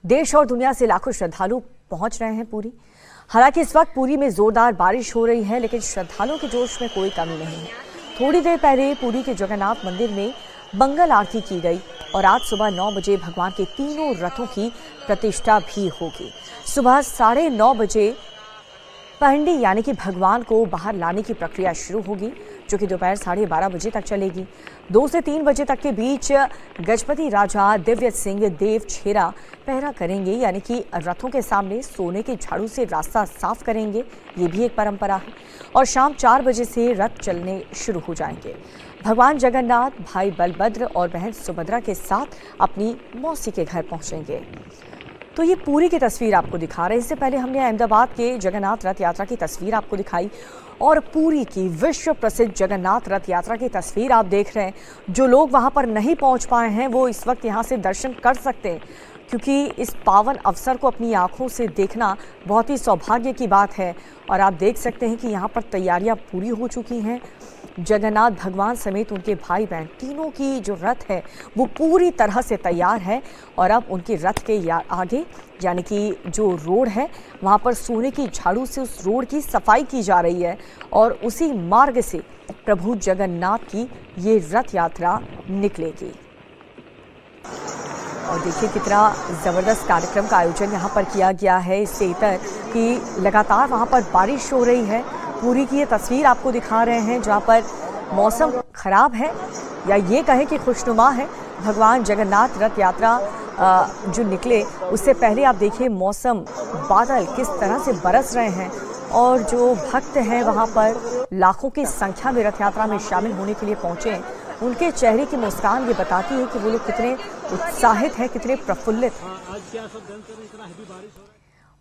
देश और दुनिया से लाखों श्रद्धालु पहुंच रहे हैं पुरी। हालांकि इस वक्त पुरी में जोरदार बारिश हो रही है, लेकिन श्रद्धालुओं के जोश में कोई कमी नहीं है। थोड़ी देर पहले पुरी के जगन्नाथ मंदिर में मंगल आरती की गई और आज सुबह 9 बजे भगवान के तीनों रथों की प्रतिष्ठा भी होगी। सुबह 9:30 बजे पहंडी यानी कि भगवान को बाहर लाने की प्रक्रिया शुरू होगी, जो कि दोपहर 12:30 बजे तक चलेगी। 2 से 3 बजे तक के बीच गजपति राजा दिव्य सिंह देव छेरा पहरा करेंगे, यानी कि रथों के सामने सोने के झाड़ू से रास्ता साफ करेंगे। ये भी एक परंपरा है। और शाम 4 बजे से रथ चलने शुरू हो जाएंगे। भगवान जगन्नाथ भाई बलभद्र और बहन सुभद्रा के साथ अपनी मौसी के घर पहुंचेंगे। तो ये पुरी की तस्वीर आपको दिखा रहे हैं। इससे पहले हमने अहमदाबाद के जगन्नाथ रथ यात्रा की तस्वीर आपको दिखाई और पुरी की विश्व प्रसिद्ध जगन्नाथ रथ यात्रा की तस्वीर आप देख रहे हैं। जो लोग वहां पर नहीं पहुंच पाए हैं वो इस वक्त यहां से दर्शन कर सकते हैं, क्योंकि इस पावन अवसर को अपनी आंखों से देखना बहुत ही सौभाग्य की बात है। और आप देख सकते हैं कि यहाँ पर तैयारियां पूरी हो चुकी हैं। जगन्नाथ भगवान समेत उनके भाई बहन तीनों की जो रथ है वो पूरी तरह से तैयार है। और अब उनके रथ के आगे यानी कि जो रोड है वहाँ पर सोने की झाड़ू से उस रोड की सफाई की जा रही है और उसी मार्ग से प्रभु जगन्नाथ की ये रथ यात्रा निकलेगी। और देखिए कितना ज़बरदस्त कार्यक्रम का आयोजन यहाँ पर किया गया है। इससे इतर कि लगातार वहाँ पर बारिश हो रही है। पुरी की ये तस्वीर आपको दिखा रहे हैं जहाँ पर मौसम खराब है या ये कहें कि खुशनुमा है। भगवान जगन्नाथ रथ यात्रा जो निकले उससे पहले आप देखिए मौसम, बादल किस तरह से बरस रहे हैं और जो भक्त हैं वहाँ पर लाखों की संख्या में रथ यात्रा में शामिल होने के लिए पहुँचे हैं। उनके चेहरे की मुस्कान ये बताती है कि वो लोग कितने उत्साहित हैं, कितने प्रफुल्लित हैं।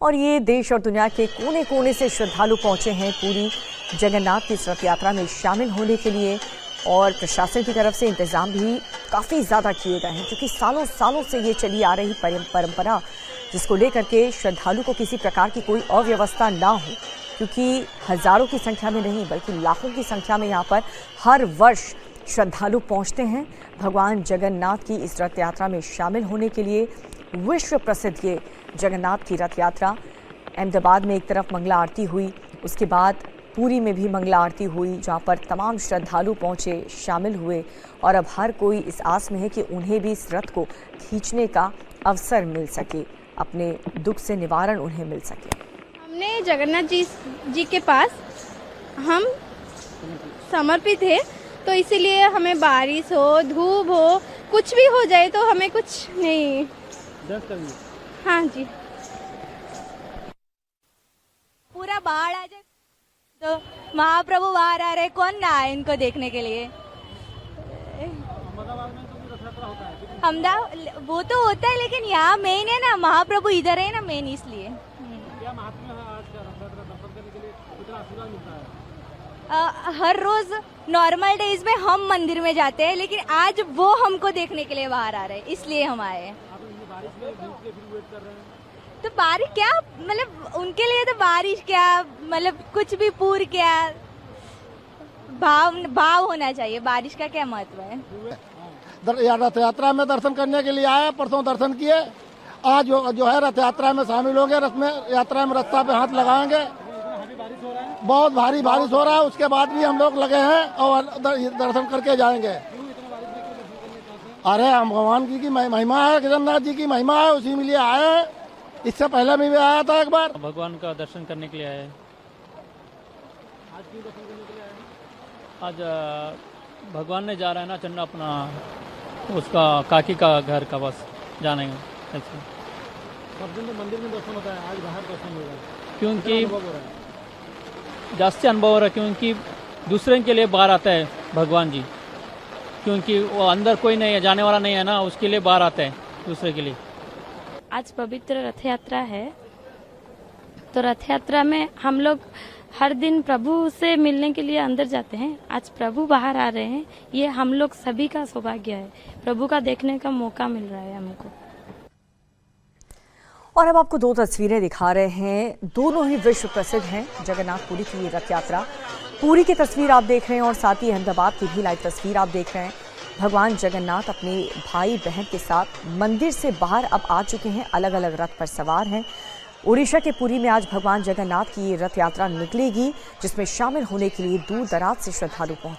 और ये देश और दुनिया के कोने कोने से श्रद्धालु पहुंचे हैं पुरी जगन्नाथ की रथ यात्रा में शामिल होने के लिए। और प्रशासन की तरफ से इंतजाम भी काफ़ी ज़्यादा किए गए हैं, क्योंकि सालों सालों से ये चली आ रही परंपरा, जिसको लेकर के श्रद्धालु को किसी प्रकार की कोई अव्यवस्था ना हो, क्योंकि हज़ारों की संख्या में नहीं बल्कि लाखों की संख्या में यहाँ पर हर वर्ष श्रद्धालु पहुँचते हैं भगवान जगन्नाथ की इस रथ यात्रा में शामिल होने के लिए। विश्व प्रसिद्ध ये जगन्नाथ की रथ यात्रा अहमदाबाद में एक तरफ मंगला आरती हुई, उसके बाद पुरी में भी मंगला आरती हुई, जहाँ पर तमाम श्रद्धालु पहुँचे, शामिल हुए। और अब हर कोई इस आस में है कि उन्हें भी इस रथ को खींचने का अवसर मिल सके, अपने दुख से निवारण उन्हें मिल सके। हमने जगन्नाथ जी के पास हम समर्पित है, तो इसीलिए हमें बारिश हो, धूप हो, कुछ भी हो जाए तो हमें कुछ नहीं। हाँ जी, पूरा बाढ़ आ जाए तो महाप्रभु बाहर आ रहे, कौन ना आए इनको देखने के लिए। अहमदाबाद वो तो होता है, लेकिन यहाँ मेन है ना, महाप्रभु इधर है ना मेन, इसलिए। हर रोज नॉर्मल डेज में हम मंदिर में जाते हैं, लेकिन आज वो हमको देखने के लिए बाहर आ रहे हैं, इसलिए हम आए हैं। तो बारिश क्या, मतलब उनके लिए तो बारिश क्या, मतलब कुछ भी पूर क्या, भाव होना चाहिए। बारिश का क्या महत्व है। रथ यात्रा में दर्शन करने के लिए आए, परसों दर्शन किए, आज जो है रथ यात्रा में शामिल होंगे। रथ में यात्रा में रास्ता पे हाथ लगाएंगे। बहुत भारी बारिश हो रहा है, उसके बाद भी हम लोग लगे हैं और दर्शन करके जाएंगे। अरे हम भगवान जी की महिमा है, जगन्नाथ जी की महिमा है, उसी में लिए आए हैं। इससे पहले मैं भी आया था एक बार। भगवान का दर्शन करने के लिए आए। आज भगवान ने जा रहा है ना चन्ना, अपना उसका काकी का घर का बस जाने का। सब दिन तो मंदिर में दर्शन होता है, आज बाहर दर्शन हो रहा है, क्योंकि जास्ती अनुभव हो रहा है, क्योंकि दूसरे के लिए बाहर आता है भगवान जी, क्योंकि वो अंदर कोई नहीं है, जाने वाला नहीं है ना, उसके लिए बाहर आता है दूसरे के लिए। आज पवित्र रथ यात्रा है, तो रथ यात्रा में हम लोग हर दिन प्रभु से मिलने के लिए अंदर जाते हैं। आज प्रभु बाहर आ रहे हैं, ये हम लोग सभी का सौभाग्य है। प्रभु का देखने का मौका मिल रहा है हमको। और अब आपको 2 तस्वीरें दिखा रहे हैं, दोनों ही विश्व प्रसिद्ध हैं। जगन्नाथ पुरी की ये रथ यात्रा, पुरी की तस्वीर आप देख रहे हैं और साथ ही अहमदाबाद की भी लाइव तस्वीर आप देख रहे हैं। भगवान जगन्नाथ अपने भाई बहन के साथ मंदिर से बाहर अब आ चुके हैं, अलग अलग रथ पर सवार हैं। ओडिशा के पुरी में आज भगवान जगन्नाथ की ये रथ यात्रा निकलेगी, जिसमें शामिल होने के लिए दूर दराज से श्रद्धालु पहुंचे।